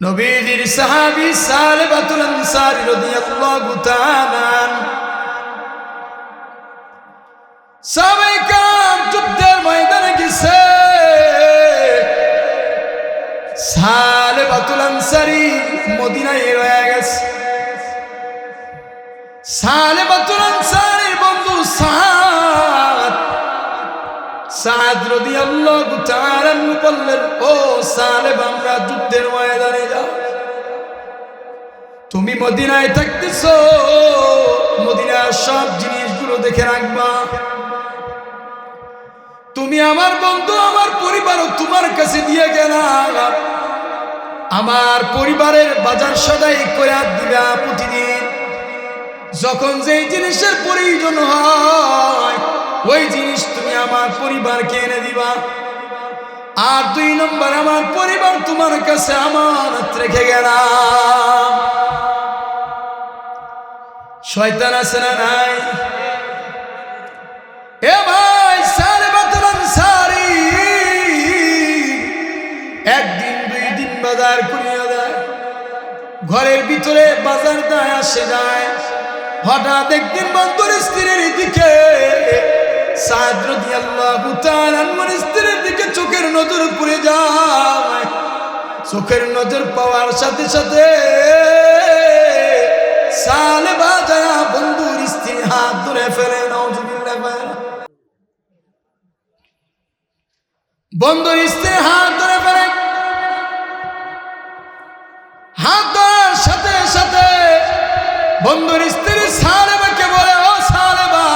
নবীজির সাহাবী সালেবাতুল আনসারী রাদিয়াল্লাহু তাআলা সাহাবায়ে কেরাম যুদ্ধের ময়দানে গেছে। সালেবাতুল আনসারী মদিনায় রয়ে গেছে। সালেবাতুল আনসারীর বন্ধু সাদ রাদিয়াল্লাহু তাআলা বললেন, ও সালেব, আমরা যুদ্ধের ময়দানে যাও। তুমি মদিনায় থাকতেছো, মদিনার সব জিনিসগুলো দেখে রাখবা। তুমি আমার বন্ধু, আমার পরিবারও তোমার কাছে দিয়ে গেলাম। আমার পরিবারের বাজার সদাই করে দিবা। প্রতিদিন যখন যেই জিনিসের প্রয়োজন হয় ওই জিনিস তুমি আমার পরিবারকে এনে দিবা। আর 2 নম্বর, আমার পরিবার তোমার কাছে আমানত রেখে গেলাম। শয়তান আছে না নাই? এ ভাই, সালেবাতুল আনসারী একদিন 2 দিন বাজার করিয়া দেয়। ঘরের ভিতরে বাজার দেয়, আসে যায়। হঠাৎ একদিন বন্ধুর স্ত্রীর দিকে, সাদ রাদিয়াল্লাহু তাআলা আনহুর স্ত্রীর দিকে চোখের নজর পড়ে যায়। চোখের নজর পাওয়ার সাথে সাথে সালেবা যায় বন্ধুর স্ত্রী হাত ধরে ফেলে। নাউজুবিল্লাহ। বন্ধুর স্ত্রী হাত ধরে ফেলে। হাত ধরার সাথে সাথে বন্ধুর স্ত্রী সালেবাকে বলে, ও সালেবা,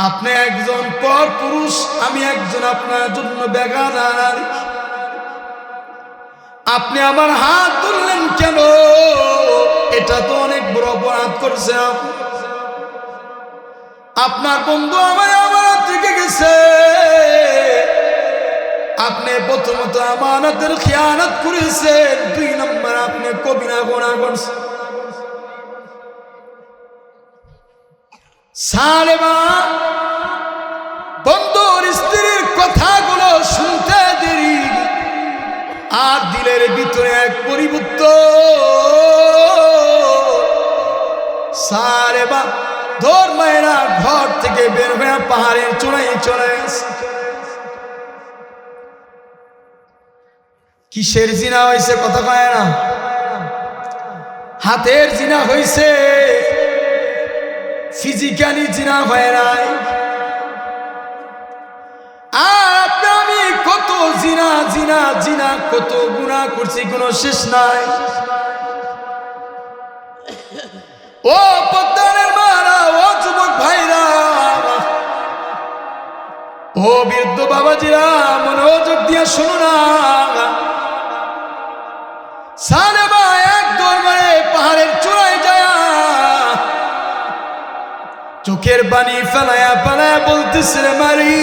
আপনি একজন পর পুরুষ, আমি একজন আপনার জন্য বেগানা নারী। আপনি আমার হাত ধরলেন কেন? এটা তো অনেক বড় অপরাধ করছে। আপনার বন্ধু আমায় আমানত রেখে গেছে। আপনি প্রথমত আমানতের খেয়ানত করেছেন, 2 নম্বর আপনি কবিরা গুনাহ করছেন। সালেবা বন্ধুর স্ত্রীর কথাগুলো শুনতে দেরি, আর দিলের ভিতরে এক পরিবর্তন। সালেবা দৌড় মায়েরা ঘর থেকে বের হয়ে পাহাড়ের চূড়ায় চলে গেছে। কিসের জিনা হয়েছে কথা কয় না? হাতের জিনা হয়েছে, ফিজিক্যালি জিনা হয় নাই। আর আমি কত জিনা জিনা জিনা কত গুনাহ করছি, কোনো শেষ নাই। ও পদ্মানের মারা, ও যুবক ভাইরা, ও বৃদ্ধ বাবাজিরা, মনোযোগ দিয়ে শোনো না। সালেবা এক দৌড় মারে পাহাড়ের চূড়ায় যায়, চোখের পানি ফেলায়া ফেলায়া বলতেছে, রে মারি,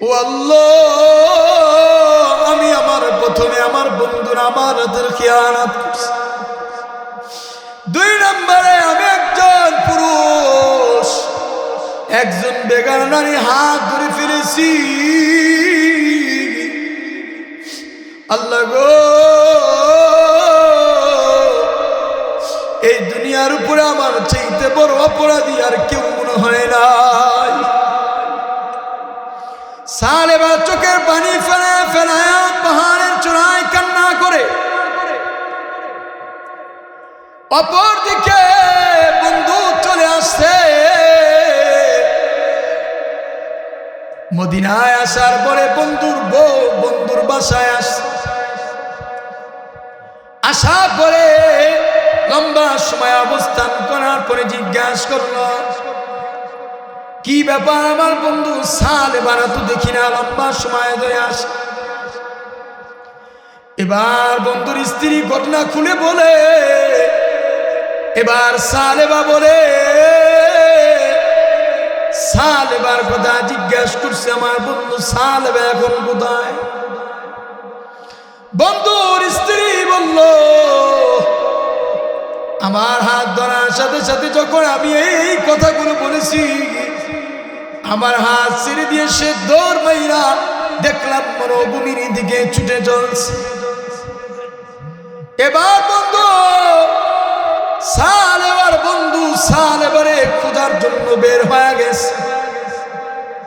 ও আল্লাহ, আমি প্রথমে আমার বন্ধুর আমানতের খেয়ানত করছি। 2 নম্বরে আমি একজন পুরুষ, একজন বেগানা নারী হাত ধরে ফেলেছি। আল্লাহ গো, এই দুনিয়ার উপরে আমার চাইতে বড় অপরাধী আর কেউ মনে হয় নাই। সালেবা চোখের পানি ফেলে ফেলায়া পাহাড়ের চূড়ায় কান্না করে। অপরদিকে বন্ধু চলে আসছে। মদিনায় আসার পরে বন্ধুর বউ বন্ধুর বাসায় আসছে। আসার পরে লম্বা সময় অবস্থান করার পরে জিজ্ঞাসা করলো, কি ব্যাপার আমার বন্ধু সালেবা তো দেখি না লম্বা সময় ধরে আসে। এবার বন্ধুর স্ত্রী ঘটনা খুলে বলে। এবার সালেবা বলে, সালেবার কথা জিজ্ঞাসা করছে, আমার বন্ধু সালেবা এখন কোথায়? বন্ধুর স্ত্রী বলল, আমার হাত ধরার সাথে সাথে যখন আমি এই কথাগুলো বলেছি, আমার হাত ছেড়ে দিয়ে সে দৌড় মাইরা দেখলাম মরুভূমির দিকে ছুটে চলছে। এবার বন্ধু এবারে খোঁজার জন্য বের হয়ে গেছে।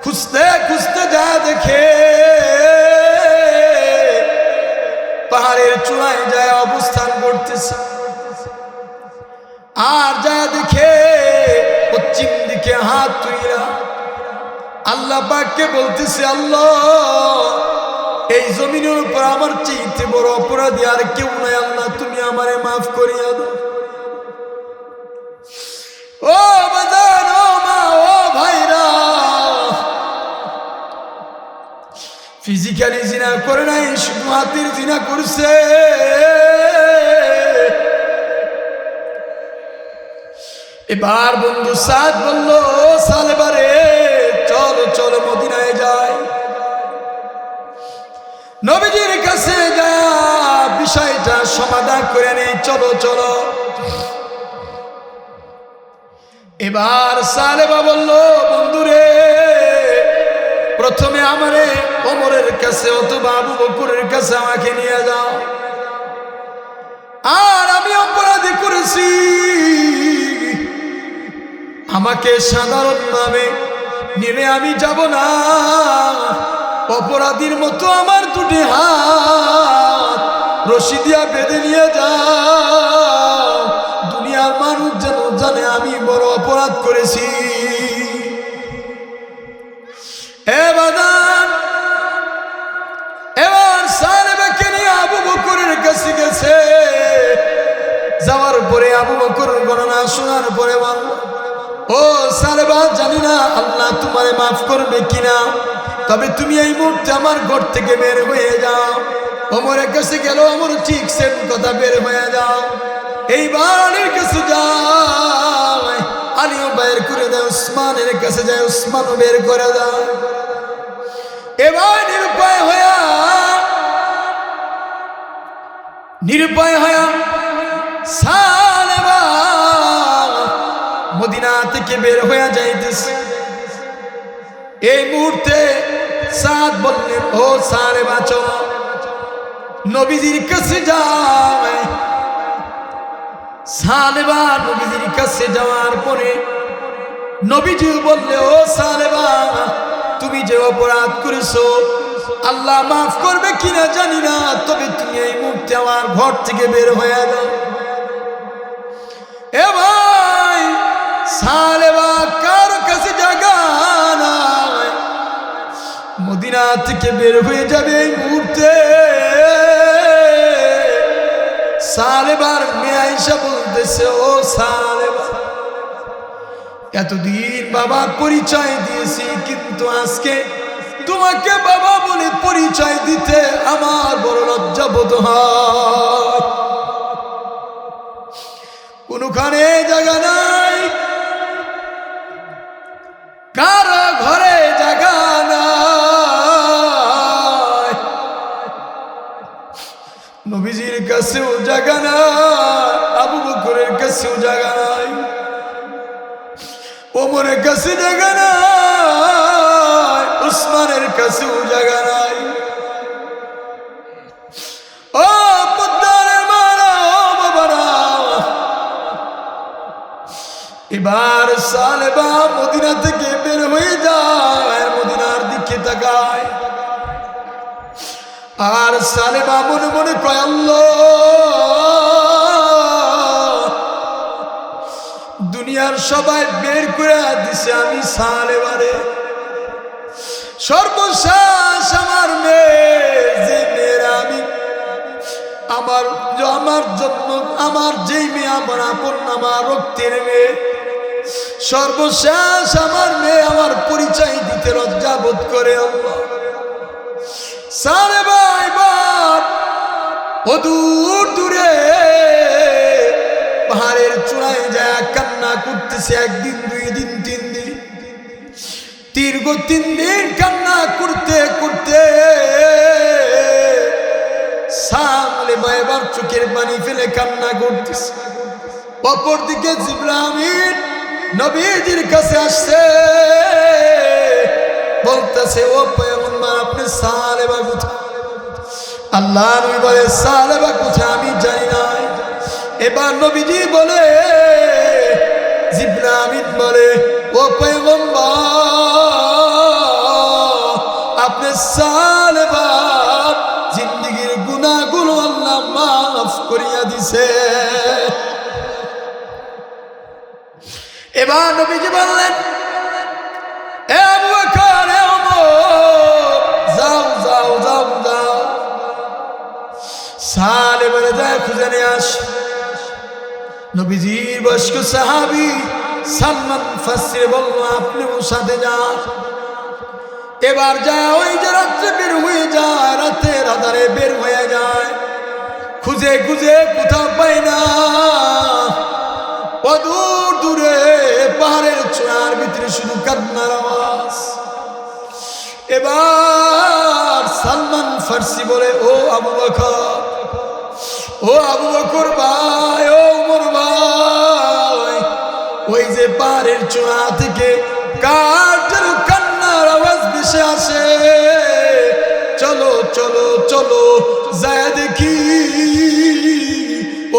খুঁজতে খুঁজতে যা দেখে পাহাড়ের চূড়ায় যায় অবস্থান করতেছে। আর যা দেখে পশ্চিম দিকে হাত তুইরা আল্লাহ পাককে বলতেছে, আল্লাহ এই জমিনের উপর আমার চাইতে বড় অপরাধী আর কেউ নাই, আল্লাহ তুমি আমারে মাফ করিয়া দাও। ও বাজার, ও মা, ও ভাইরা, ফিজিক্যালি জিনা করে নাই, শুধু হাতের জিনা করছে। এবার বন্ধু সাদ বলল, সালেবারে চলো চলো মদিনায় যাই। নবীজির কাছে যা বিষয়টা সমাধান করে নেই, চলো চলো। এবার সালেবা বলল, বন্ধুরে প্রথমে আমারে ওমরের কাছে অথবা আবু বকরের কাছে আমাকে নিয়ে যাও। আর আমি অপরাধী করেছি, আমাকে সাধারণ ভাবে নিলে আমি যাব না। অপরাধীর মতো আমার দুটি হাত রশি দিয়া বেঁধে নিয়ে যাও, দুনিয়ার মানুষ যেন জানে আমি বড় অপরাধ করেছি। এবার সালেবাকে নিয়ে আবু বকরের কাছে গেছে। যাওয়ার পরে আবু বকরের ঘটনা শোনার পরে বলল, ও সালেবা, জানি না আল্লাহ তোমারে মাফ করবে কিনা, তবে তুমি এই মুহূর্তে আমার ঘর থেকে বের হয়ে যাও। ওমরের কাছে গেল, ওমর ঠিক সেম কথা, বের হয়ে যাও। এইবার আলীর কাছে যাও, আলীও বের করে দেয়। উসমানের কাছে যায়, উসমানও বের করে দাও। এবার নিরুপায় হয়া সালেবা মদিনা থেকে বের হয়ে যাইতেছে। এই মুহূর্তে সাদ বললেন, ও সালেবা চলো নবীজির কাছে যাও। সালেবা নবীজির কাছে যাওয়ার পরে নবীজি বললে, ও সালেবা তুমি যে অপরাধ করেছো আল্লাহ মাফ করবে কিনা জানি না, তবে তুমি এই মুহূর্তে আমার ঘর থেকে বের হয়ে যাও। এ ভাই, সালেবা কারো কাছে জায়গা নাই, মদিনা থেকে বের হয়ে যাবে এই মুহূর্তে। সালেবার মেয়ে আয়েশা বলতেছে, ও সালেবা এতদিন বাবার পরিচয় দিয়েছি, কিন্তু আজকে তোমাকে বাবা বলে পরিচয় দিতে আমার বড় লজ্জা বোধ হয়। কোনখানে জায়গা নাই, কারো ঘরে জায়গা নাই, নবীজির কাছেও জায়গা নাই, আবু বকরের কাছেও জায়গা নাই, ওমরের কাছে জায়গা নাই, উসমানের কাছেও জায়গা নাই। ও পদ্মারের মারা, ও বাবারা, এবার সালেবা মদিনা থেকে বের হয়ে যায়, মদিনার দিকে তাকায়। আর সালেবা মনে মনে কয়, আল্লাহ দুনিয়ার সবাই বের করে দিছে, আমি সালেবারে সর্বশেষ আমার মেয়ে, যে মেয়েরা আমি আমার জন্য, আমার যেই মেয়ে আমার আপন, আমার রক্তের মেয়ে, সর্বশেষ আমার মেয়ে আমার পরিচয় দিতে লজ্জা বোধ করে। আল্লাহ সালেবা এবার অদূর দূরে পাহাড়ের চূড়ায় যায় কান্না করতেছে। একদিন, 2 দিন, 3 দিন, দীর্ঘ 3 দিন কান্না করতে করতে সালেবা এবার চোখের পানি ফেলে কান্না করতেছে। অপরদিকে জিবরাইল নবীজির কাছে আসছে, বলতেছে, ও পয়গম্বর পয়গম্বর আপনি সালেবা কোথায়? আল্লাহ নবী বলে সালেবা কোথায় আমি জানি না। এবার নবীজি বলে জিবরিল আমিন বলে ও পয়গম্বর আপনি সালেবা জিন্দেগীর গুনাহগুলো আল্লাহ মাফ করিয়া দিছে। এবার নবীজি বললেন এ আবু বকর এ ওমর যাও যাও যাও যাও সালেবারে যায় খুঁজে নিয়ে আস। নবীজির বয়স্ক সাহাবী সালমান ফারসি বলল আপনি ওর সাথে যান। এবার যায় ওই যে রাত্রে বের হয়ে যায়, রাতের আধারে বের হয়ে যায়, খুঁজে খুঁজে কোথাও পাই না। অদূর দূরে পাহাড়ের চূড়ার ভিতরে শুধু কান্নার আওয়াজ। এবার সালমান ফারসি বলে ও আবু বকর, ও আবু বকর ভাই, ও ওমর ভাই, ওই যে পাহাড়ের চূড়া থেকে কার যেন কান্নার আওয়াজ ভেসে আসে, চলো চলো চলো যায় দেখি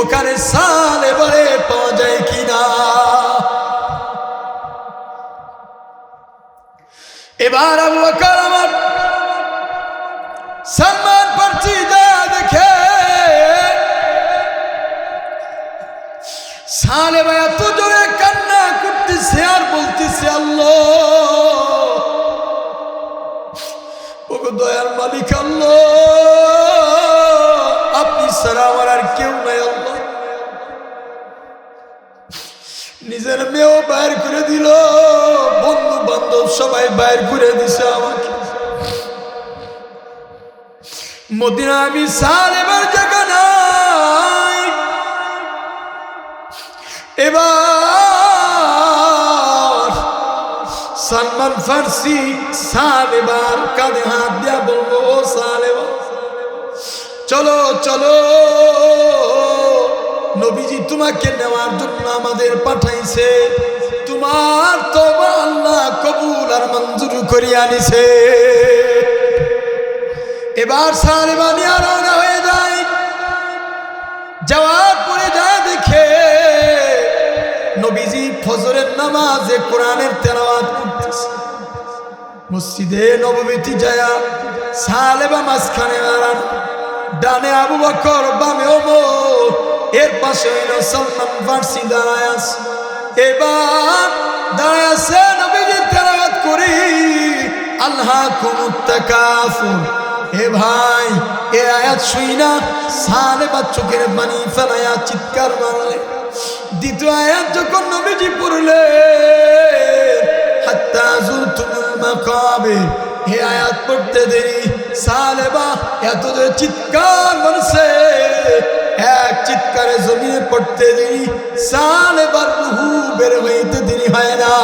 ওখানে সালেবারে পাওয়া যায় কিনা। এবার আবু বকর আমার সালমান ফারসি যা দেখে সালেবা এত জোরে কান্না করতেছে আর বলতেছে আল্লাহ ওগো দয়ার মালিক আল্লাহ আপনি ছাড়া আমার আর কেউ নাই আল্লাহ। নিজের মেয়েও বাইর করে দিল, বন্ধু বান্ধব সবাই বাইর করে দিছে আমাকে। মদিনা আমি সালেবার জায়গা নাই। এবার সালমান ফারসি সালেবার কাঁধে হাত দিয়া বলবো ও সালেবা চলো চলো, নবীজি তোমাকে নেওয়ার জন্য আমাদের পাঠাইছে, তোমার তওবা আল্লাহ কবুল আর মঞ্জুর করিয়া নিছে। এবার সালেবা নিয়ে রওনা হয়ে যায়। যাওয়ার পরে যায় দেখে নবীজি ফজরের নামাজে কোরআনের তেলাওয়াত করতেছে। মসজিদে নববীতে যায় সালেবা মাঝখানে দাঁড়ান, ডানে আবু বকর বামে ওমর, এর পাশে হইল সালমান ফারসি দাঁড়ায় আছে। এবার দাঁড়ায় আছে নবীজি তেলাওয়াত করি আলহাকুমুত তাকাসুর। হে ভাই এ আয়াত শুইনা সালেবা চোখের পানি ফেলাইয়া চিৎকার মারলে। দ্বিতীয় আয়াত যখন নবীজি পড়লে হাত্তা যুরতুমুল মাকাবির, হে আয়াত পড়তে দেরি সালেবা এত জোরে চিৎকার মারছে, এক চিৎকারে জমিনে পড়তে দেরি সালেবার রূহু বের হইতে দেরি হয় না।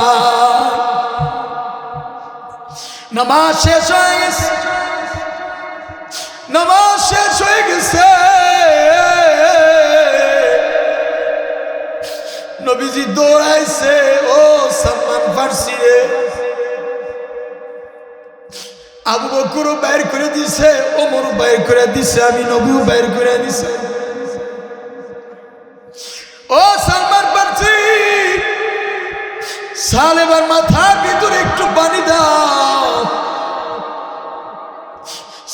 নামাজ শেষ হয়ে গেছে, নামাজ শেষ হয়ে গেছে। নবীজি দৌড়াইছে ও সালমান ফারসি রে, আবু বকরও বাইর করে দিছে, ওমরও বাইর করে দিছে, আমি নবীও বাইর করে দিছে। ও সালমান ফারসি সালেবার মাথার ভিতরে একটু পানি দাও।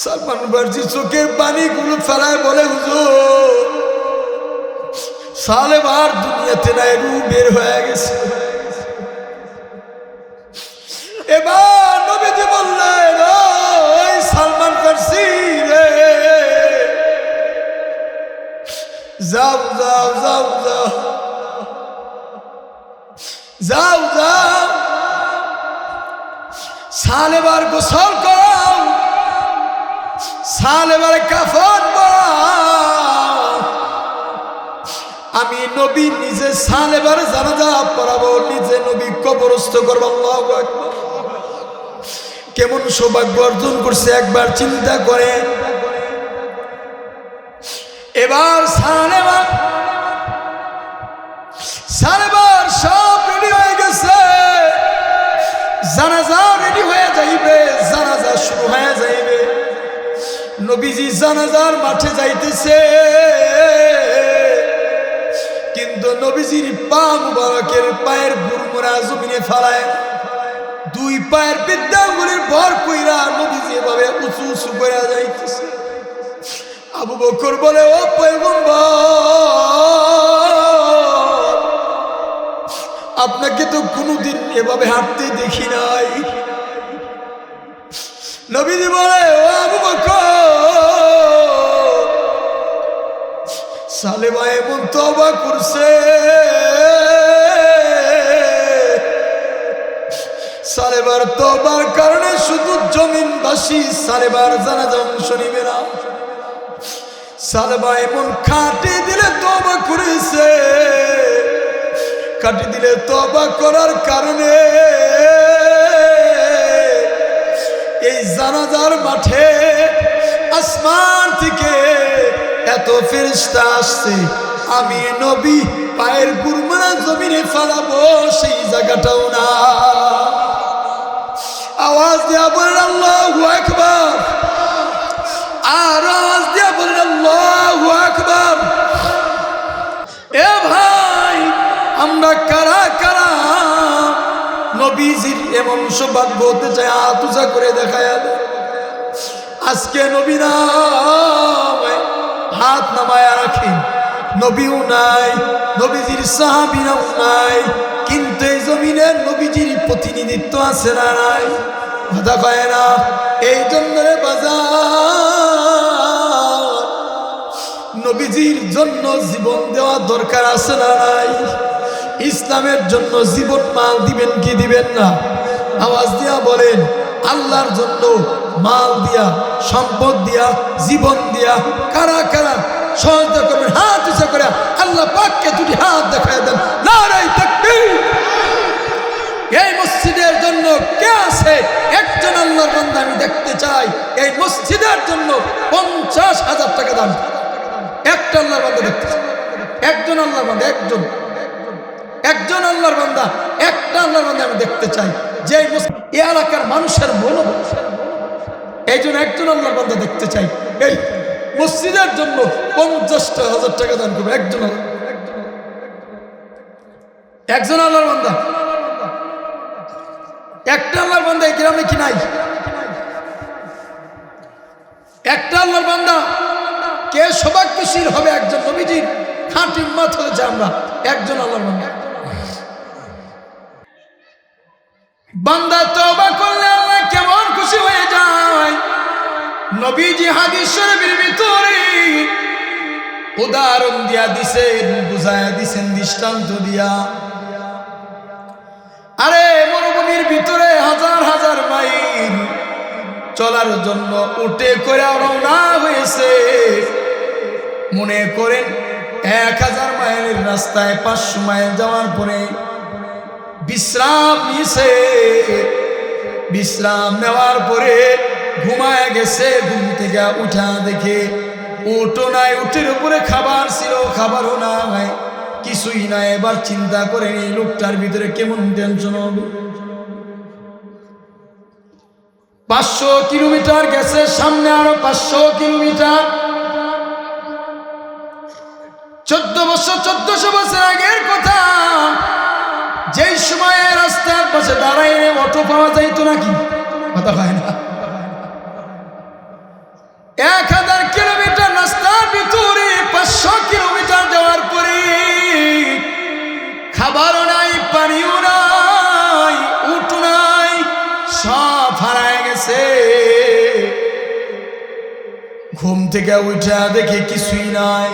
সালমান ফারসি চোখের পানিগুলো ফেলায় বলে হুজুর সালেবার দুনিয়াতে নাই, রূহ বের হয়ে গেছে। এবার নবীজি বললেন ওই সালমান ফারসি রে যাও যাও যাও যাও যাও যাও সালেবার গোসল করাও, সালেবার কাফন পরাও, আমি নবী নিজে সালেবার জানাজা পড়াবো, নিজে নবী কবরস্থ করবো। আল্লাহু আকবার। কেমন সৌভাগ্য অর্জন করছে একবার চিন্তা করে। এবার সালেবার সব রেডি হয়ে গেছে, জানাজা রেডি হয়ে যাইবে, জানাজা শুরু হয়ে যাবে। নবীজি জানাজার মাঠে যাইতেছে, কিন্তু নবীজির পা মুবারকের পায়ের বুড়মুড়া জমিনে ফেলায়, দুই পায়ের বিদ্যাঙ্গুলির ভর কইরা নবীজি এভাবে উঁচু উঁচু করে যাইতেছে। আবু বকর বলে, ও পয়গম্বর, আপনাকে তো কোনোদিন এভাবে হাঁটতে দেখি নাই। নবীজি বলে, ও আবু বকর, সালেমা এমন তওবা করছে, সালেবার তওবার কারণে শুধু জমিনবাসী সালেবার জানাজা অংশ নিবে না, সালেমা এমন খাটি দিলে তওবা করেছে, খাটি দিলে তওবা করার কারণে এই জানাজার মাঠে আসমান থেকে এত ফেরেশতা আসছে, আমি নবী পায়ের গুরমানা জমিনে ফেলাবো সেই জায়গাটাও না। আওয়াজ দিয়া বলেন আল্লাহু আকবার, আর আওয়াজ দিয়া বলেন আল্লাহু আকবার। এ ভাই, আমরা কারা কারা নবীজির এমন সৌভাগ্য হতে চাই? হাত উঁচা করে দেখায় আজকে নবী নাই, হাত নামায়া রাখেন, নবীও নাই, নবীজির সাহাবীরাও নাই, কিন্তু এই জমিনের নবীজির প্রতিনিধিত্ব আছে না নাই? কথা কয় না? এই জন্য রে বাজার, নবীজির জন্য জীবন দেওয়া দরকার আছে না নাই? ইসলামের জন্য জীবন মাল দিবেন কি দিবেন না? আওয়াজ দিয়া বলেন, আল্লাহর জন্য মাল দিয়া, সম্পদ দিয়া, জীবন দিয়া কারা কারা সহায়তা করবেন? হাত উঁচা করে আল্লাহ পাককে দুটি হাত দেখায় দেন, নারায়ে তাকবীর। এই মসজিদের জন্য কে আছে? একজন আল্লাহর বান্দা আমি দেখতে চাই এই মসজিদের জন্য 50,000 টাকা দান। একটা আল্লাহর বান্দা দেখতে চাই, একজন আল্লাহর বান্দা, একজন আল্লাহর বান্দা, একটা আল্লাহর বান্দা আমি দেখতে চাই যে এই এলাকার মানুষের মনোবল, এই জন্য একজন আল্লাহর বান্দা দেখতে চাই এই মসজিদের জন্য 50,000 টাকা দান করবে। একজন আল্লাহর বান্দা, একটা আল্লাহর বান্দা এই গ্রামে কি নাই? একটা আল্লাহর বান্দা কে সৌভাগ্যশীল হবে? একজন নবীজির খাঁটি উম্মত হয়েছে আমরা, একজন আল্লাহর বান্দা। বান্দা তওবা করলে আল্লাহ কেমন খুশি হয়ে যায়। নবীজি হাদিস শরীফের ভিতরে উদাহরণ দিয়া দিছেন, বুঝায়া দিছেন দৃষ্টান্ত দিয়া। আরে মরুভূমির ভিতরে হাজার হাজার মাইল চলার জন্য উটে করে রওনা হয়েছে। মনে করেন 1000 মাইলের রাস্তায় 500 মাইল যাওয়ার পরে বিশ্রাম নিছে, বিশ্রাম নেওয়ার পরে ঘুমায় গেছে। ঘুম থেকে উঠা দেখে উটও নাই, উটের উপরে খাবার ছিল, খাবারও নাই, কিছুই নাই। এবার চিন্তা করেন এই লোকটার ভিতরে কেমন টেনশন হবে। 500 কিলোমিটার গেছে, সামনে আরো 500 কিলোমিটার। 1400 বছর আগের কথা, যেই সময় রাস্তার পাশে দাঁড়ায় অটো পাওয়া যাইতো নাকি? কথা হয় না। 1000 কিলোমিটার রাস্তার ভিতরে 500 কিলোমিটার যাওয়ার পরে খাবারও নাই, পানিও নাই, উট নাই, সব হারায় গেছে। ঘুম থেকে উঠা দেখে কিছুই নাই।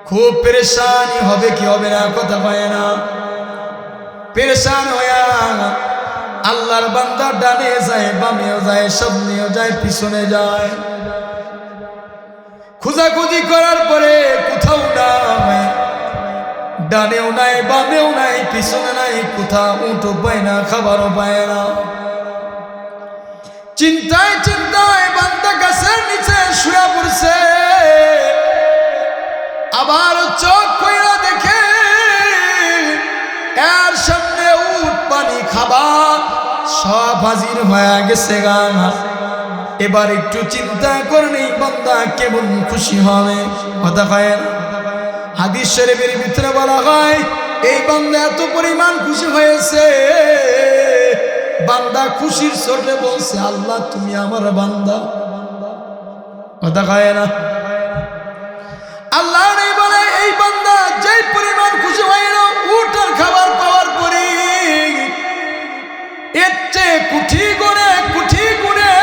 খুব পেরেশানি হবে কি হবে না? কথা হয় না। পেরেশান হইয়া আল্লাহর বান্দা ডানে যায়, বামেও যায়, সামনেও যায়, পিছনে যায়। খোঁজাখুঁজি করার পরে কোথাও নাই, ডানেও নাই, বামেও নাই, পিছনে নাই, কোথাও উঠো পায় না, খাবারও পায় না। চিন্তায় চিন্তায় বান্দা গাছের নিচে শুয়ে পড়ছে। আবার চোখ কইরা দেখে এর সামনে উট, পানি, খাবার সব হাজির হয়ে গেছে। এবার একটু চিন্তা করলেই বান্দা কেমন খুশি হবে। কথা কয় না? হাদিস শরীফের ভিতরে বলা হয় এই বান্দা এত পরিমাণ খুশি হয়েছে, বান্দা খুশির চোটে বলছে আল্লাহ তুমি আমার বান্দা। কথা কয় না? আল্লাহ নেই বলে এই বান্দা যে পরিমাণ খুশি হইল উঠার খাবার পাওয়ার পরে এর চেয়ে কুঠি গুণে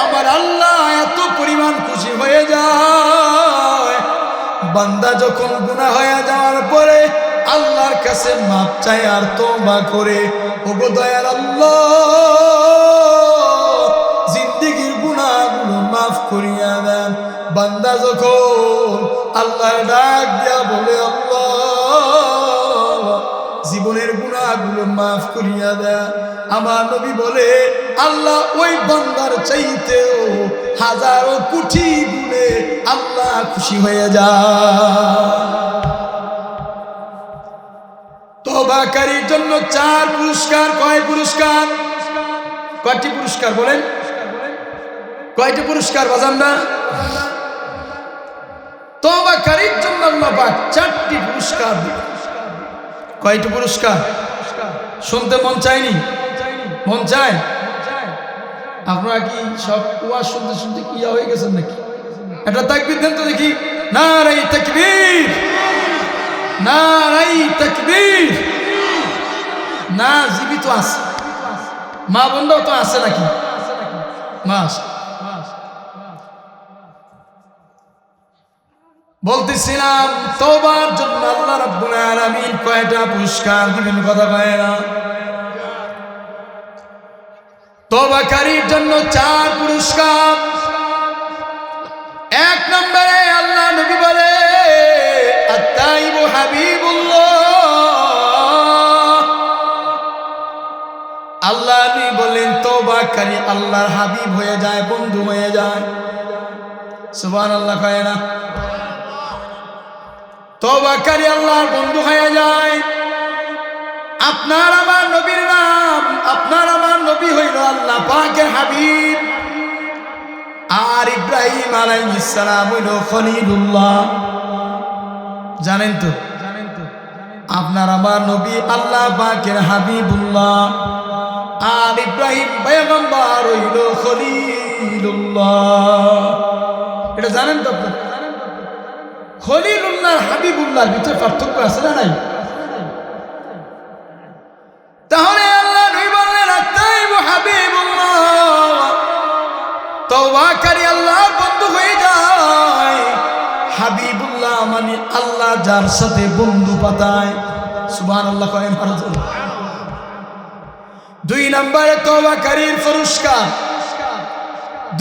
আমার আল্লাহ এত পরিমাণ খুশি হয়ে যায়। বান্দা যখন গুনাহ হয়ে যাওয়ার পরে আল্লাহর কাছে মাপ চায় আর তওবা করে, ওগো দয়াল আল্লাহ জিন্দেগীর গুনাহগুলো মাফ করিয়া দেন। বান্দা যখন আল্লাহর ডাক দিয়া বলে আল্লাহ জীবনের গুনাহগুলো মাফ করিয়া দেন, আমার নবী বলে আল্লাহ ওই বান্দার চাইতেও হাজারো কোটি গুণে আল্লাহ খুশি হয়ে যায়। তওবাকারীর জন্য 4 পুরস্কার। কয় পুরস্কার? কয়টি পুরস্কার বলেন? কয়টি পুরস্কার বাজান না? তওবাকারীর জন্য আল্লাহ পাক 4টি পুরস্কার দিবেন। কয়টি পুরস্কার? শুনতে মন চায়নি? মন চায়? আপনারা কি সব ওয়াজ শুনতে শুনতে কি হয়ে গেছেন নাকি? এটা তাকবীর দেন তো দেখি। নারায়ে তাকবীর, নারায়ে তাকবীর। না জীবিত আছে, মা বন্ধও তো আছে নাকি? মাস বলতেছিলাম তওবার জন্য আল্লাহ রাব্বুল আলামিন কয়টা পুরস্কার দিবেন? কথা কয় না? তওবাকারীর জন্য 4 পুরস্কার। 1 নম্বরে আল্লাহ নবী বলে আত-তাইবু হাবিবুল্লাহ। আল্লাহ নবী বলেন তওবাকারী আল্লাহর হাবিব হয়ে যায়, বন্ধু হয়ে যায়। সুবহানাল্লাহ কয় না? তওবাকারী আল্লাহর বন্ধু হয়ে যায়। আপনার আমার নবীর নাম, আপনার আমার নবী হইল আল্লাহ পাকের হাবিব। আর ইব্রাহিম আলাইহিস সালাম হইল খলিলুল্লাহ। জানেন তো? আপনার আমার নবী আল্লাহ পাকের হাবিবুল্লাহ, আর ইব্রাহিম পয়গম্বর হইল খলিলুল্লাহ। এটা জানেন তো? খলিলুল্লাহ হাবিবুল্লাহর ভিতরে পার্থক্য আছে না নাই? তাহলে আল্লাহ নবী বললেন আত-তাইবু হাবিবুল্লাহ, তওবাকারী আল্লাহর বন্ধু হয়ে যায়। হাবিবুল্লাহ মানে আল্লাহ যার সাথে বন্ধু পাতায়। সুবহানাল্লাহ কয় না? 2 নম্বরে তওবাকারীর পুরস্কার।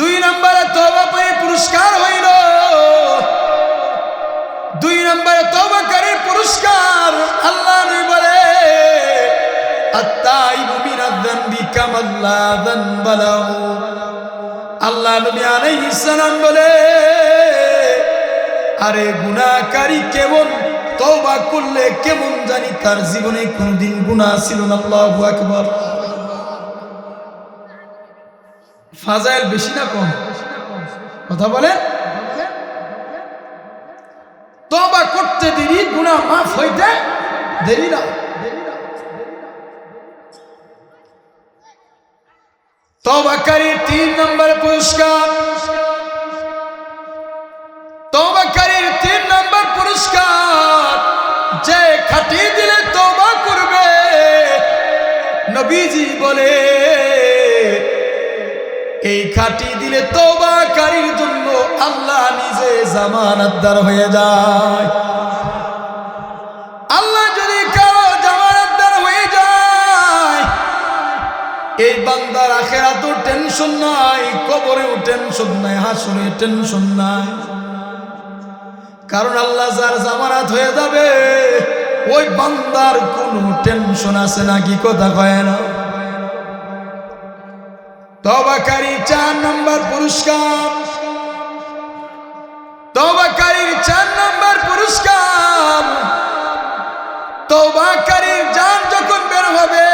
2 নম্বরে তওবাকারীর পুরস্কার হইল 2 নম্বরে তওবাকারীর পুরস্কার আল্লাহ নবী বলে আত-তাইবু মিনায-যানবি কামান লা যানবা লাহু। আল্লাহ নবী আলাইহিস সালাম বলে আরে গুনাহকারী কেমন তওবা করলে কেমন জানি তার জীবনে কোনদিন গুনাহ ছিল না। আল্লাহু আকবার। ফাজাইল বেশি না কম? কথা বলে। তওবা করতে দেরি, গুনাহ মাফ হইতে দেরি না। তওবাকারীর 3 নম্বর পুরস্কার। তওবাকারীর 3 নম্বর পুরস্কার যে খাঁটি দিলে তওবা করবে, নবীজি বলে এই খাঁটি দিলে তওবাকারীর জন্য আল্লাহ নিজে জামানতদার হয়ে যায়। আল্লাহ যদি কারো জামানতদার হয়ে যায়, এই বান্দার আখিরাতেও টেনশন নাই, কবরেও টেনশন নাই, হাসরে টেনশন নাই। কারণ আল্লাহ যার জামানত হয়ে যাবে ওই বান্দার কোনো টেনশন আছে নাকি? কথা কয় না? তওবাকারী 4 নম্বর পুরস্কার। তওবাকারীর 4 নম্বর পুরস্কার, তওবাকারীর জান যখন বের হবে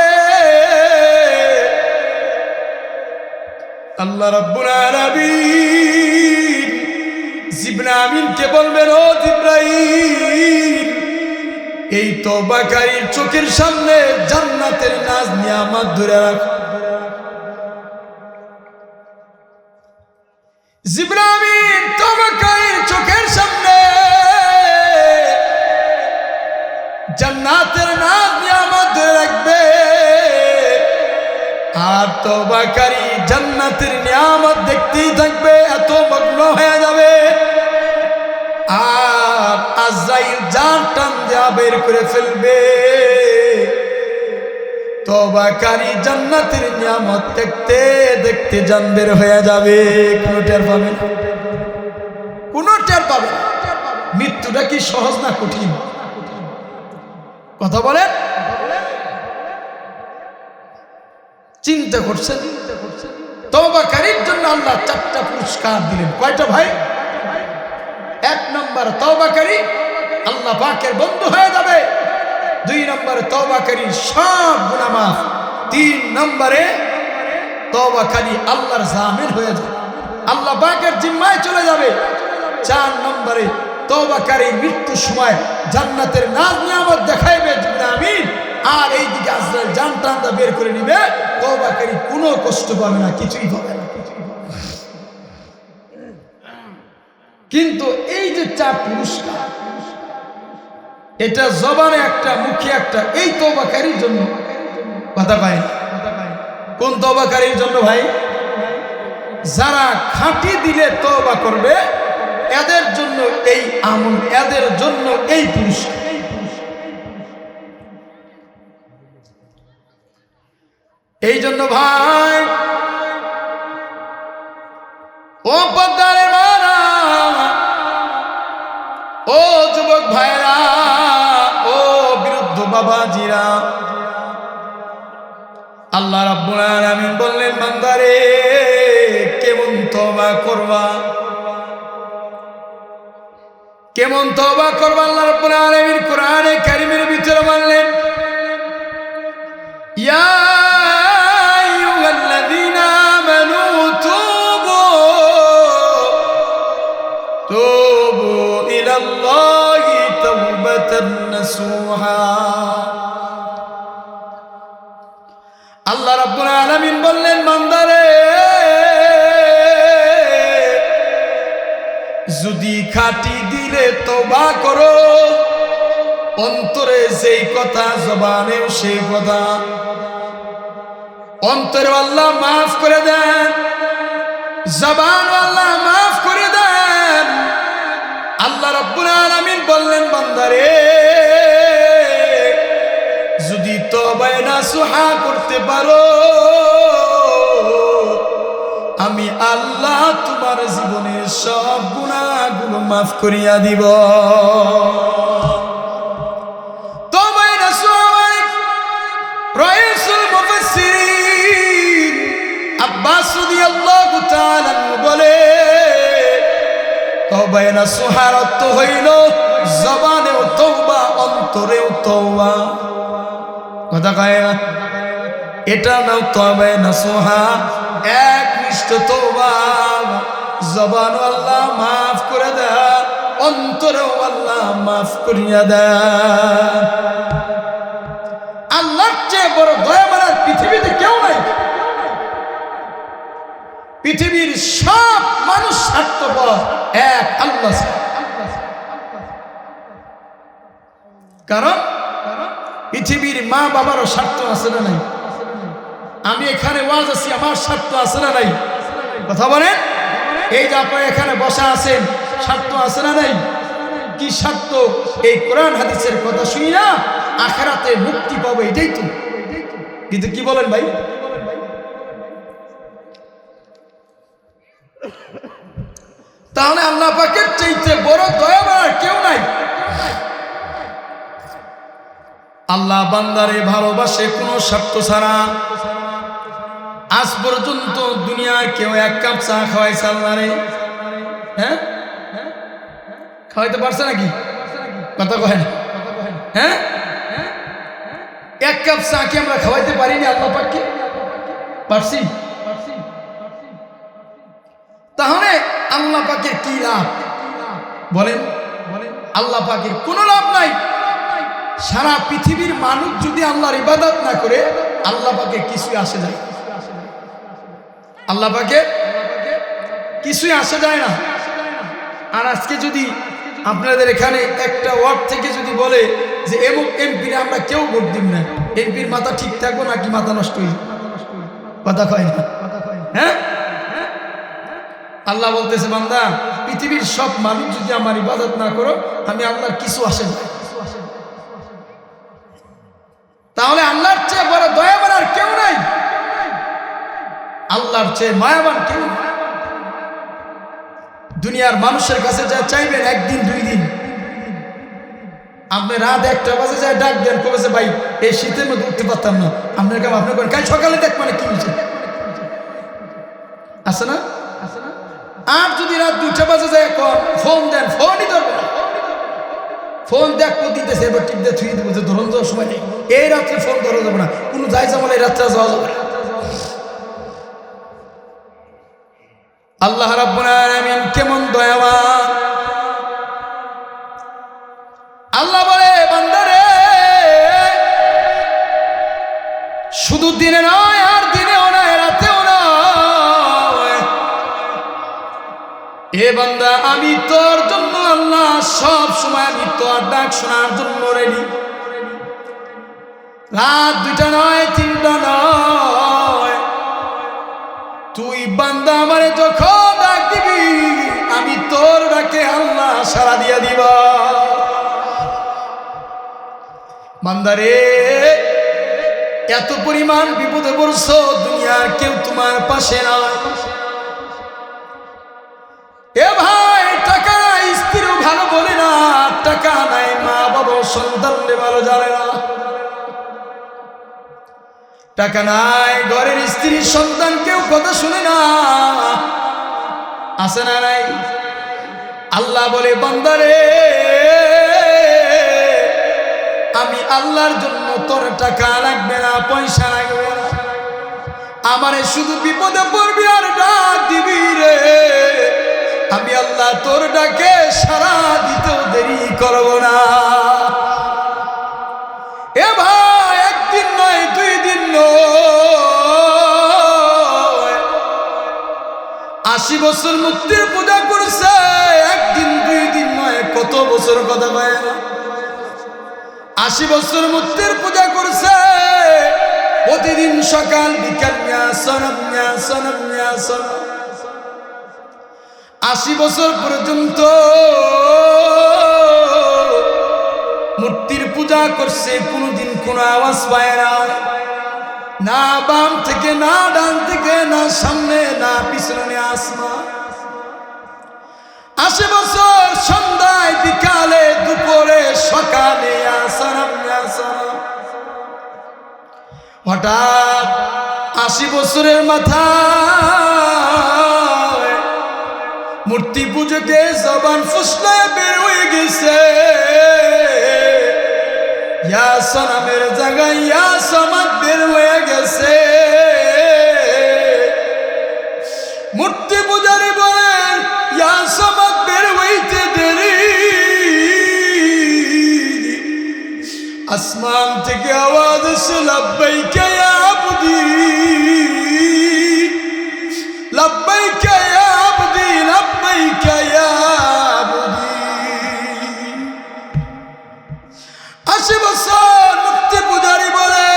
আল্লাহ রাব্বুল আলামিন জিবরাইলকে বলবেন, ও জিবরাইল, এই তওবাকারীর চোখের সামনে জান্নাতের নাজ নিয়ামত ধরে রাখ। জিবরাইল তওবাকারীর চোখের সামনে জান্নাতের নাজ নিয়ামত ধরে রাখবে, আর তওবাকারী জান্নাতের নিয়ামত দেখতেই থাকবে, এত মগ্ন হয়ে যাবে। আর আজরাইল জান টান দেয়া বের করে ফেলবে, তওবাকারী জান্নাতের নিয়ামত দেখতে দেখতে জান বের হয়ে যাবে, কোনো টের পাবে না, কোনো টের পাবে না। মৃত্যুটা কি সহজ না কঠিন? কথা বলেন, চিন্তা করছেন? তওবাকারীর জন্য আল্লাহ 4টা পুরস্কার দিলেন। কয়টা ভাই? 1 নম্বর, তওবাকারী আল্লাহ পাকের বন্ধু হয়ে যাবে। 2 নম্বরে তওবাকারীর সব গুনাহ মাফ। 3 নম্বরে তওবাকারী আল্লাহর জামিন হয়ে যাবে, আল্লাহ পাকের জিম্মায় চলে যাবে। 4 নম্বরে তওবাকারী মৃত্যুর সময় জান্নাতের নাজ নিয়ামত দেখাইবে আমিন। আর এইদিকে আজরাইল জান টানটা বের করে নিবে, তওবাকারী কোনো কষ্ট পাবে না, কিছুই পাবে না। কিন্তু এই যে 4 পুরস্কার, এটা জবানে একটা, মুখে একটা, এই তওবাকারীর জন্য। কথা পায় কোন তওবাকারীর জন্য ভাই? যারা খাঁটি দিলে তওবা করবে, এদের জন্য এই আমল, এদের জন্য এই পুরস্কার। এই জন্য ভাই, ও পদ্মারে মারা, ও যুবক ভাইরা, ও বৃদ্ধ বাবাজিরা, আল্লাহ রাব্বুল আলামিন বললেন, বান্দারে কেমন তওবা করবা, কেমন তওবা করবা? আল্লাহ রাব্বুল আলামিন কোরআনে কারীমের ভিতরে বললেন, ইয়া আইয়ুহাল্লাযীনা আমানু তুবু ইলাল্লাহি তাওবাতান নাসুহা। আল্লাহ রাব্বুল আলামিন বললেন, বান্দারে যদি খাঁটি দিলে তওবা করো, অন্তরে যেই কথা, জবানেও সেই কথা, অন্তরে আল্লাহ মাফ করে দেন, জবান আল্লাহ মাফ করে দেন। আল্লাহ রাব্বুল আলামিন বললেন, বান্দারে যদি তওবায়ে নাসুহা করতে পারো, আমি আল্লাহ তোমার জীবনের সব গুনাহগুলো মাফ করিয়া দিব। তওবায়ে নাসুহা রাইসুল মুফাসসিরিন আব্বাস রাদিয়াল্লাহু তাআলা বলে, তওবায়ে নাসুহার অর্থ হইল জবানেও তওবা, অন্তরেও তওবা। কথা কয় না? এটা নাও তওবায়ে নাসুহা, একনিষ্ঠ তওবা। জবানও আল্লাহ মাফ করে দেয়, অন্তরেও আল্লাহ মাফ করিয়া দেয়। আল্লাহর চেয়ে বড় দয়াবান পৃথিবীতে কেউ নাই। পৃথিবীর সব মানুষ স্বার্থপর, এক আল্লাহ ছাড়া। কারণ পৃথিবীর মা বাবারও স্বার্থ আছে না নাই? আমি এখানে ওয়াজ আছি, আমার স্বার্থ আছে না নাই? কথা বলেন। এই যে আপনারা এখানে বসা আছেন, স্বার্থ আছে না নাই? কি স্বার্থ? এই কোরআন হাদিসের কথা শুনি না আখিরাতে মুক্তি পাবে, এটাই তো। কিন্তু কি বলেন ভাই? তাহলে আল্লাহ পাকের চাইতে বড় দয়াবান কেউ নাই। আল্লাহ বান্দারে ভালোবাসে কোনো স্বার্থ ছাড়া। আজ পর্যন্ত দুনিয়ায় কেউ 1 কাপ চা খাওয়াইছে আল্লাহরে? হ্যাঁ, খাওয়াইতে পারছে নাকি? কথা কয় না? হ্যাঁ, 1 কাপ চা কি আমরা খাওয়াইতে পারিনি আল্লাহ পাককে? পারছি? পাকের কি লাভ বলেন? আল্লাহ পাকের কোনো লাভ নাই। সারা পৃথিবীর মানুষ যদি আল্লাহর ইবাদত না করে আল্লাহ পাকের কিছুই আসে যায়, আল্লাহ পাকের কিছুই আসে যায় না। আর আজকে যদি আপনাদের এখানে একটা ওয়ার্ড থেকে যদি বলে যে এমপির আমরা কেউ ভোট দিব না, এমপির মাথা ঠিক থাকবো নাকি মাথা নষ্ট হয়ে কথা কয় না? হ্যাঁ, আল্লাহ বলতেছে বান্দা পৃথিবীর সব মানুষ যদি আমার ইবাদত না করো আমি আল্লাহর কিছু আসে না। তাহলে আল্লাহর চেয়ে বড় দয়াবান আর কেউ নাই, আল্লাহর চেয়ে মায়াবান কেউ নাই। দুনিয়ার মানুষের কাছে যা চাইবেন একদিন দুই দিন, আপনি রাত 1টা বাজে যায় ডাক দেন, কবেছে ভাই এই শীতের মধ্যে উঠতে পারতাম না, আপনার কাম আপনি করেন, কাল সকালে দেখ মানে কি হয়েছে আছে না? আর যদি রাত 2টা বাজে যায় ফোন দেন, ফোনই ধরবে না, ফোন দেখবো দিতেছে এবার টিপ দিয়ে থুয়ে দেবো যে ধরুন যাওয়ার সময় নেই, এই রাত্রে ফোন ধরা যাবে না, কোনো যাই যাবো এই রাত্রে যাওয়া যাবে না। আল্লাহ রাব্বুল আলামিন কেমন দয়াবান। আল্লাহ বলে বান্দারে শুধু দিনে নয় আর দিনেও নয় রাতেও নয়, এ বান্দা আমি তোর জন্য আল্লাহ সব সময় আমি তোর ডাক শোনার জন্য রেডি। রাত 2টা নয় 3টা নয়, তুই বান্দা আমারে যখন ডাক দিবি আমি তোর ডাকে আল্লাহ সাড়া দিয়া দিব। বান্দারে এত পরিমাণ বিপদে পড়ছো, দুনিয়ার কেউ তোমার পাশে নয়। এ ভাই টাকা নাই স্ত্রীও ভালো বলে না, টাকা নাই মা বাবা সন্তানরে ভালো জানে না, টাকা নাই ঘরের স্ত্রী সন্তান কেউ কথা শুনে না, আছে না নাই? আল্লাহ বলে বান্দারে আমি আল্লাহর জন্য তোর টাকা লাগবে না, পয়সা লাগবে না, আমারে শুধু বিপদে পড়বি আর ডাক দিবি রে, আমি আল্লাহ তোর ডাকে সাড়া দিতেও দেরি করব না। এ ভাই একদিন নয় 2 দিন নয়, 80 বছর মূর্তির পূজা করছে, একদিন 2 দিন নয়, কত বছর কথা কয় না? 80 বছর মূর্তির পূজা করছে, প্রতিদিন সকাল বিকাল নিয়া সনম নিয়া সনম নিয়া সনম, 80 বছর পর্যন্ত মূর্তির পূজা করছে, কোনদিন কোনো আওয়াজ পায় না, না বাম থেকে না ডান থেকে না সামনে না পিছনে আসমান। 80 বছর সন্ধ্যায় বিকালে দুপুরে সকালে আসলাম আসলাম, হঠাৎ 80 বছরের মাথায় মূর্তি পুজোকে জবান ফুসলায় বের হয়ে গেছে, ইয়া সনামের জায়গায় ইয়া সমাদ বের হয়ে গেছে। মূর্তি পূজারি বলেন ইয়া সমাদ বের হইতে দেরি, আসমান থেকে আওয়াজ এসে লাব্বাইকা ইয়া আবদি, লাব্বাইকা ইয়া আবদি, লাব্বাইকা ইয়া আবদি। 80 বছর মূর্তি পূজারি বলে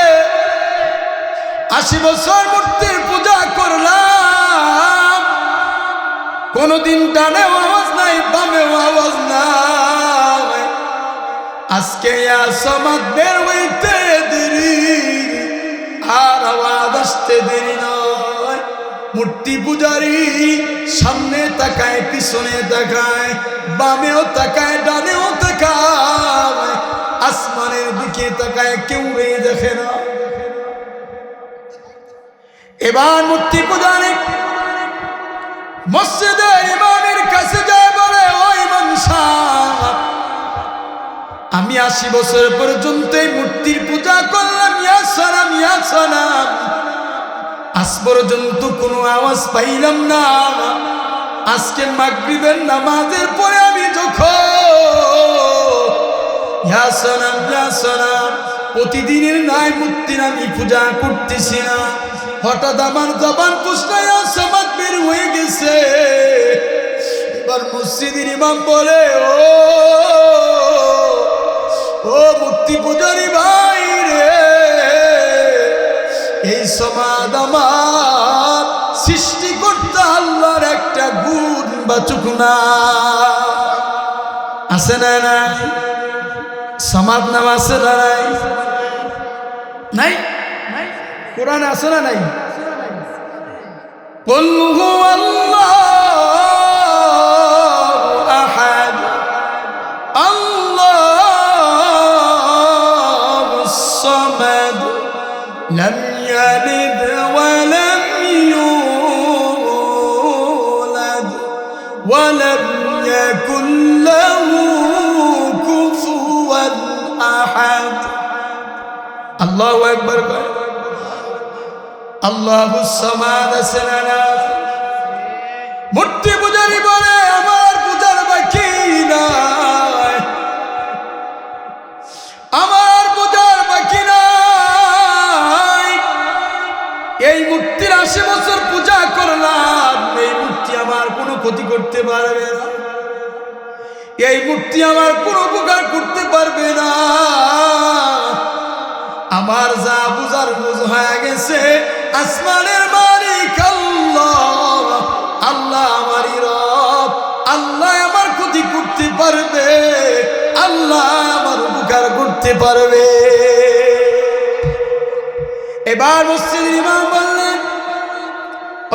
80 বছর মূর্তির পূজা করলাম, কোনদিন ডানেও আওয়াজ নাই বামেও আওয়াজ নাই, আজকে সমাদ বের হইতে দেরি আর আওয়াজ আসতে দেরি নয়। মূর্তি পূজারি সামনে তাকায় পিছনে তাকায় বামেও তাকায় ডানেও তাকায়, আসমানের দিকে তাকায় কেউ দেখে না। এবার মূর্তি পূজারি মসজিদের ইমামের কাছে যায় বলে ও ইমাম সাহেব, আমি 80 বছর পর্যন্ত এই মূর্তির পূজা করলাম, ইয়া সালাম ইয়া সালাম, আজ পর্যন্ত কোনো আওয়াজ পাইলাম না, আজকে মাগরিবের নামাজের পরে আমি যখন ইয়া সালাম প্রতিদিনের নাই মূর্তির আমি পূজা করতেছি না, হঠাৎ আমার জবান পুষ্টায় সমাজ বের হয়ে গেছে। এবার মসজিদের ইমাম বলে, ও মূর্তি পূজারি ভাই রে, এই সমাজ আমার সৃষ্টিকর্তা আল্লাহর একটা গুণ বাচক না, আছে না নাই? সমাজ নাম আছে না নাই? নাই? কোরআন আছে না নাই? কুল হুয়াল্লাহু আহাদ আল্লাহুস সামাদ লাম ইয়ালিদ ওয়া লাম ইউলাদ ওয়া লাম ইয়াকুল লাহু কুফুওয়ান আহাদ। আল্লাহু আকবার। আল্লাহুস সামাদ আছে না? মূর্তি পূজারি বলে আমার পূজার বাকি নাই, আমার পূজার বাকি নাই। এই মূর্তির 80 বছর পূজা করলাম, এই মূর্তি আমার কোনো ক্ষতি করতে পারবে না, এই মূর্তি আমার কোনো উপকার করতে পারবে না। আমার যা বুঝার বুঝ হয়ে গেছে, আসমানের মালিক আল্লাহ, আল্লাহ আমারই রব, আল্লাহ আমার ক্ষতি করতে পারবে, আল্লাহ আমার উপকার করতে পারবে। এবার মসজিদের ইমাম বললেন,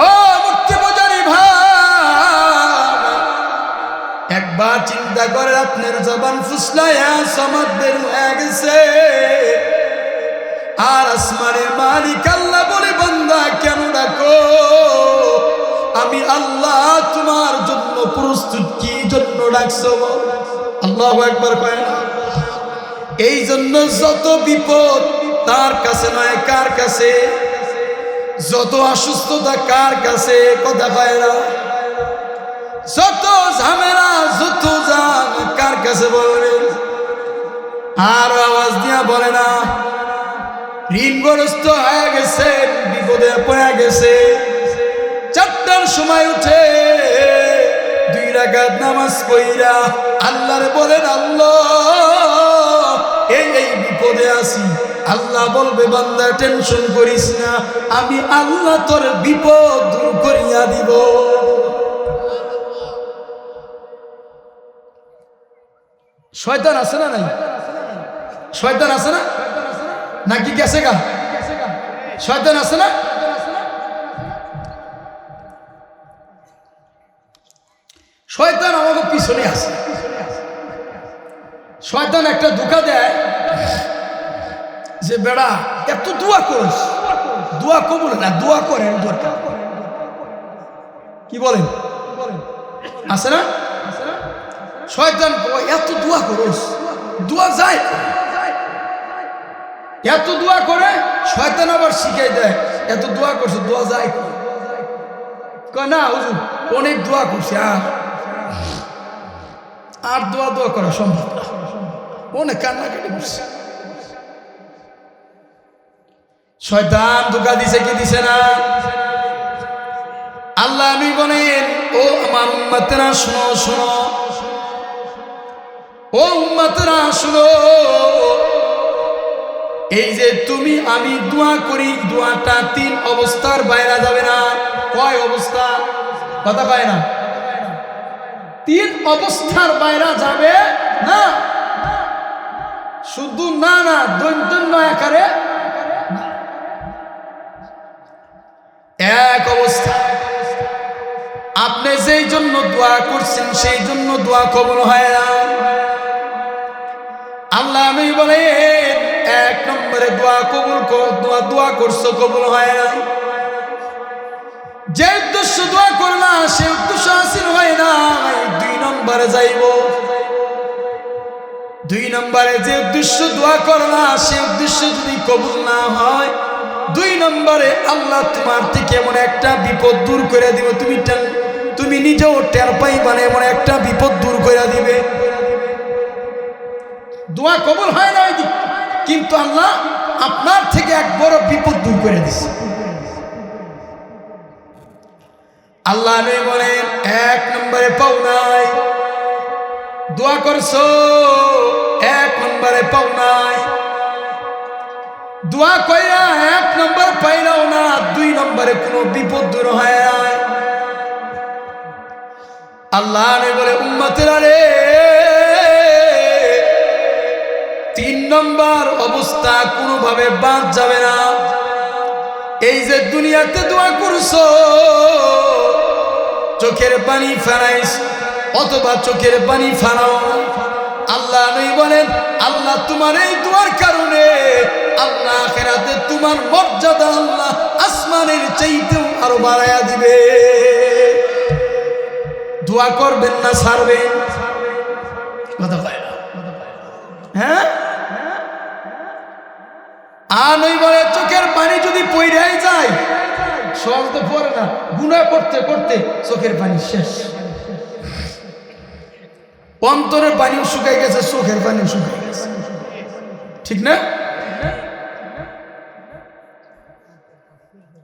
ও মূর্তি পূজারি ভাই, একবার চিন্তা করে আপনার জবান ফুসলায়া সমাজ বের হয়ে গেছে, আর আসমানের মালিক আল্লাহ বলে, বান্দা কেন ডাকো? আমি আল্লাহ তোমার জন্য প্রস্তুত, কি জন্য ডাকছো? আল্লাহু আকবার কয় না? এই জন্য যত বিপদ তার কাছে নয়, কার কাছে? যত অসুস্থতা কার কাছে? কথা কয় না? যত ঝামেলা, যত জান কার কাছে বলবে? আর আওয়াজ দিয়া বলে না, ঋণগ্রস্ত হয়ে গেছে, বিপদে পড়ে গেছে, 4টার সময় উঠে 2 রাকাত নামাজ পড়া আল্লাহরে বলেন, আল্লাহ এই বিপদে আছি। আল্লাহ বলবে, বান্দা টেনশন করিস না, আমি আল্লাহ তোর বিপদ দূর করিয়া দিব। শয়তান আছে না নাই? শয়তান আছে না নাকি গেছে গা? শয়তান আছে না? শয়তান আমাকে পিছনে আছে। শয়তান একটা ধোঁকা দেয় যে, বেড়া এত দোয়া করিস, দোয়া কবুল না, দোয়া করেন দরকার। কি বলেন? আছে না? শয়তান এত দোয়া করিস, দোয়া যায়, এত দোয়া করে। শয়তান আবার শিখাই দেয়, এত দোয়া করছে, দোয়া যায় না হুজুর, অনেক দোয়া করছে, আর দোয়া করা সম্ভব না, অনেক কান্নাকাটি করছে। শয়তান ধোঁকা দিছে কি দিছে না? আল্লাহ আমি বলেন, ও আমার উম্মতেরা শুনো, শুনো, ও উম্মতেরা শুনো, এই যে তুমি আমি দোয়া করি, দোয়াটা 3 অবস্থার বাইরে যাবে না। কয় অবস্থা? কথা কয় না? 3 অবস্থার বাইরে যাবে না। শুধু না না দৈন্য আকারে এক অবস্থা, আপনি যেই জন্য দোয়া করছেন সেই জন্য দোয়া কবুল হয় না। আল্লাহ আমি বলে 1 নম্বরে দোয়া কবুল, দোয়া করছো কবুল হয় না। যে উদ্দেশ্য দোয়া করলা সে উদ্দেশ্য হাসিল হয় না, 2 নম্বরে যাইব। 2 নম্বরে যে উদ্দেশ্য দোয়া করলা সে উদ্দেশ্য যদি কবুল না হয়, 2 নম্বরে আল্লাহ তোমার থেকে এমন একটা বিপদ দূর করে দিব, তুমি তুমি নিজেও টের পাইবা না, এমন একটা বিপদ দূর করে দিবে। দোয়া কবুল হয় না কিন্তু আল্লাহ আপনার থেকে এক বড় বিপদ দূর করে দিছে। আল্লাহ বলেন, এক নম্বরে পাও নাই, দোয়া করছো এক নম্বরে পাও নাই, দোয়া কইরা এক নম্বর পাইলাও না, দুই নম্বরে কোনো বিপদ দূর হয় নাই। আল্লাহ বলে, উম্মতেরা রে, তিন নম্বর অবস্থা কোনোভাবে বাদ যাবে না। এই যে দুনিয়াতে দোয়া করছো, চোখের পানি ফেরাইস অথবা চোখের পানি ফেরাও, আল্লাহ নই বলেন, আল্লাহ তোমার এই দোয়ার কারণে আল্লাহ আখিরাতে তোমার মর্যাদা আল্লাহ আসমানের চাইতেও আরো বাড়ায়া দিবে। দোয়া করবেন না ছাড়বেন? কথা বলে না, হ্যাঁ? আর নই বলে চোখের পানি যদি পইড়াই যায়, সহজ তো পড়ে না, গুনাহ করতে করতে চোখের পানি শেষ, অন্তরের পানিও শুকাই গেছে, চোখের পানিও শুকাই গেছে, ঠিক না?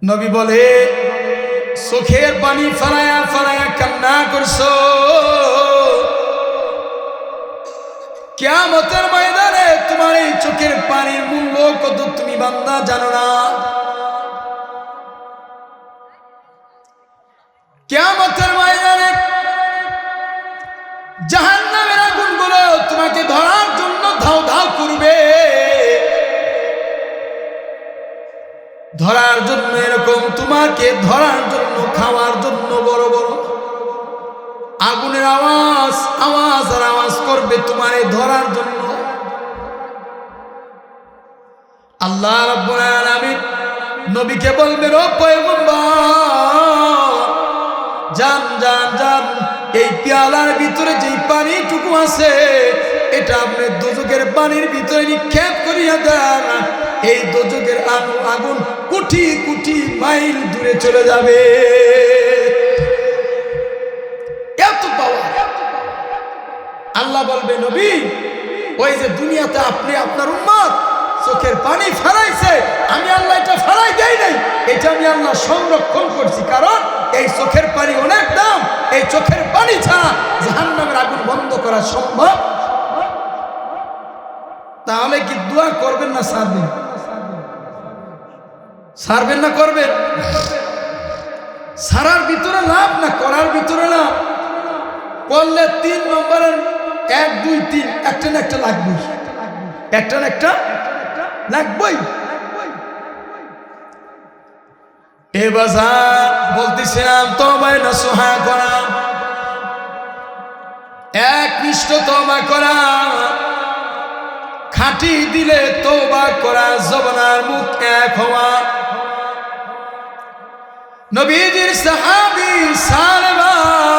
নবী বলে, চোখের পানি ফেলায়া ফেলায়া কান্না করছো, কিয়ামতের ময়দানে তোমার এই চোখের পানির মূল্য কত তুমি বান্দা জানো না। কিয়ামতের ময়দানে জাহান্নামের আগুনগুলো তোমাকে ধরার জন্য ধাও ধাও করবে, ধরার জন্য এরকম তোমাকে ধরার জন্য খাওয়ার জন্য বড় বড় আগুনের আওয়াজ আওয়াজ আর আওয়াজ করবে তোমারে ধরার জন্য। আল্লাহ রাব্বুল আলামিন নবীকে বলবেন, ও পয়গম্বর, যান যান যান, এই পেয়ালার ভিতরে যেই পানিটুকু আছে এটা আপনি দোজখের পানির ভিতরে নিক্ষেপ করিয়া দেন, এই দোজখের আগুন কোটি কোটি মাইল দূরে চলে যাবে। এত পাওয়া। আল্লাহ বলবে, নবী, ওই যে দুনিয়াতে আপনি আপনার উম্মত চোখের পানি ফেলাইছে, আমি আল্লাহ এটা ফেলাই দেই নাই, এটা আমি আল্লাহ সংরক্ষণ করছি, কারণ এই চোখের পানি অনেক দাম, এই চোখের পানি ছাড়া জাহান্নামের আগুন বন্ধ করা সম্ভব। তাহলে কি দোয়া করবেন না ছাড়বেন? ছাড়বেন না করবেন? ছাড়ার ভিতরে লাভ না করার ভিতরে লাভ। করলে ৩ নম্বরের ১ ২ ৩ একটা না একটা লাগবে, একটা না একটা লাগবেই। এবার বলতেছিলাম তওবা নসুহা করা, একনিষ্ঠ তওবা করা, খাঁটি দিলে তওবা করা, জবানের মুখ এক হওয়া। নবীজির সাহাবী সালমান